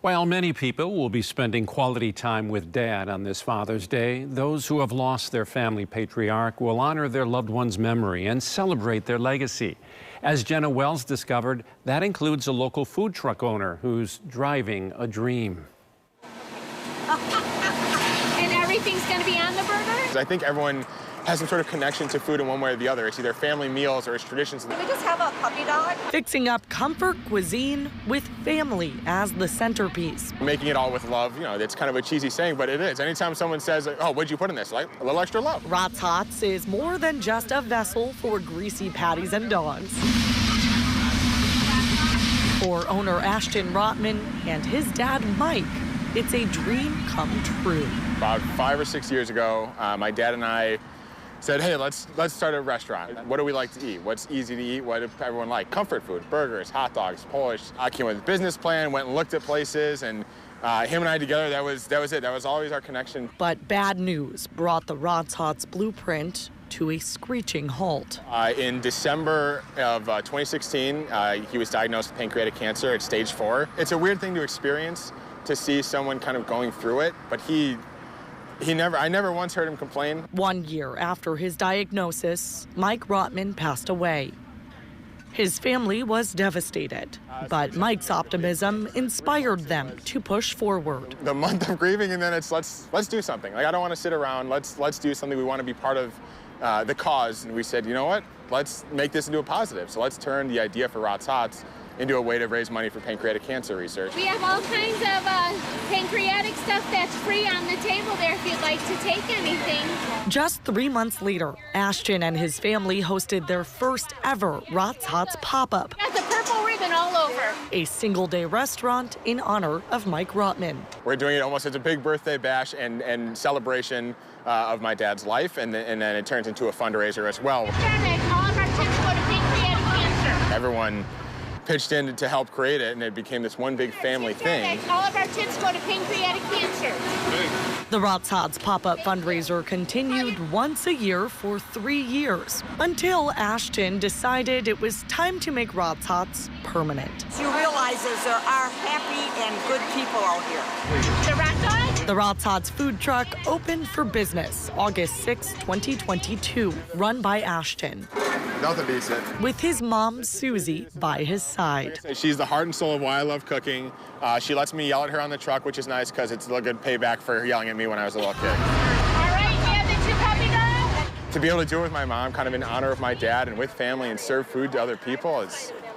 While many people will be spending quality time with Dad on this Father's Day, those who have lost their family patriarch will honor their loved one's memory and celebrate their legacy. As Jenna Wells discovered, that includes a local food truck owner who's driving a dream. And everything's going to be on the burger? I think everyone has some sort of connection to food in one way or the other. It's either family meals or it's traditions. Can we just have a puppy dog? Fixing up comfort cuisine with family as the centerpiece. Making it all with love, you know, it's kind of a cheesy saying, but it is. Anytime someone says, oh, what'd you put in this? Like, a little extra love. Rot's Hots is more than just a vessel for greasy patties and dogs. For owner Ashton Rotman and his dad, Mike, it's a dream come true. About 5 or 6 years ago, my dad and I said, hey, let's start a restaurant. What do we like to eat? What's easy to eat? What does everyone like? Comfort food, burgers, hot dogs, Polish. I came with a business plan, went and looked at places, and him and I together, that was it. That was always our connection. But bad news brought the Rot's Hots blueprint to a screeching halt. In December of 2016, he was diagnosed with pancreatic cancer at stage 4. It's a weird thing to experience, to see someone kind of going through it, but I never once heard him complain. 1 year after his diagnosis, Mike Rotman passed away. His family was devastated, but Mike's optimism inspired them to push forward. The month of grieving, and then it's let's do something. Like, I don't want to sit around. Let's do something. We want to be part of the cause. And we said, you know what? Let's make this into a positive. So let's turn the idea for Rot's Hots into a way to raise money for pancreatic cancer research. We have all kinds of pancreatic stuff that's free on the table there if you'd like to take anything. Just 3 months later, Ashton and his family hosted their first ever Rot's Hots pop-up. Got the purple ribbon all over. A single-day restaurant in honor of Mike Rotman. We're doing it almost as a big birthday bash and celebration of my dad's life, and then it turns into a fundraiser as well. All of our tips go to pancreatic cancer. Everyone pitched in to help create it, and it became this one big family thing. All of our tips go to pancreatic cancer. The Rot's Hots pop-up fundraiser continued once a year for 3 years, until Ashton decided it was time to make Rot's Hots permanent. You realize there are happy and good people out here. The Rot's Hots? The Rot's Hots food truck opened for business August 6, 2022, run by Ashton. Nothing beats it. With his mom, Susie, by his side. She's the heart and soul of why I love cooking. She lets me yell at her on the truck, which is nice because it's a good payback for her yelling at me when I was a little kid. All right, you have the 2 puppy dogs? To be able to do it with my mom, kind of in honor of my dad and with family and serve food to other people,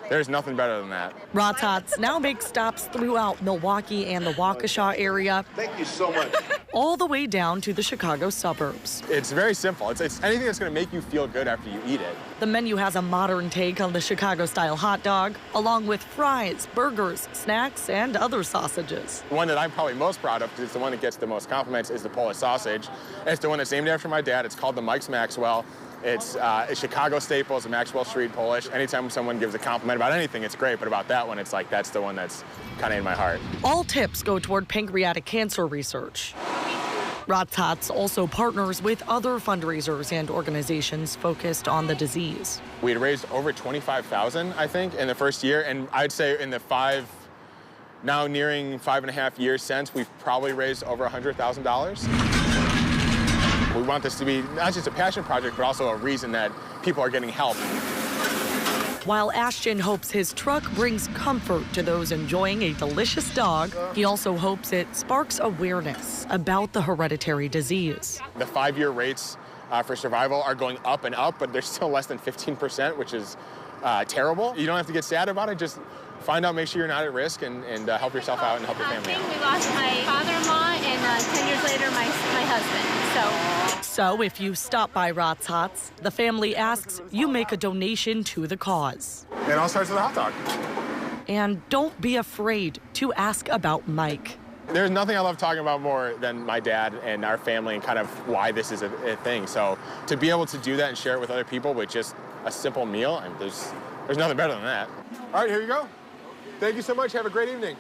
there's nothing better than that. Rot's Hots now make stops throughout Milwaukee and the Waukesha area. Thank you so much. All the way down to the Chicago suburbs. It's very simple. It's anything that's going to make you feel good after you eat it. The menu has a modern take on the Chicago-style hot dog, along with fries, burgers, snacks, and other sausages. The one that I'm probably most proud of, because it's the one that gets the most compliments, is the Polish sausage. It's the one that's named after my dad. It's called the Mike's Maxwell. It's a Chicago staple. It's a Maxwell Street Polish. Anytime someone gives a compliment about anything, it's great. But about that one, it's like that's the one that's kind of in my heart. All tips go toward pancreatic cancer research. Rot's Hots also partners with other fundraisers and organizations focused on the disease. We had raised over $25,000, I think, in the first year. And I'd say in the now nearing 5.5 years since, we've probably raised over $100,000. We want this to be not just a passion project, but also a reason that people are getting help. While Ashton hopes his truck brings comfort to those enjoying a delicious dog, he also hopes it sparks awareness about the hereditary disease. The 5-year rates for survival are going up and up, but they're still less than 15%, which is terrible. You don't have to get sad about it. Just find out, make sure you're not at risk, and help yourself out and help your family out. We lost my father-in-law and 10 years later my husband. So if you stop by Rot's Hots, the family asks you make a donation to the cause. It all starts with a hot dog. And don't be afraid to ask about Mike. There's nothing I love talking about more than my dad and our family and kind of why this is a thing. So to be able to do that and share it with other people with just a simple meal, and there's nothing better than that. All right, here you go. Thank you so much. Have a great evening.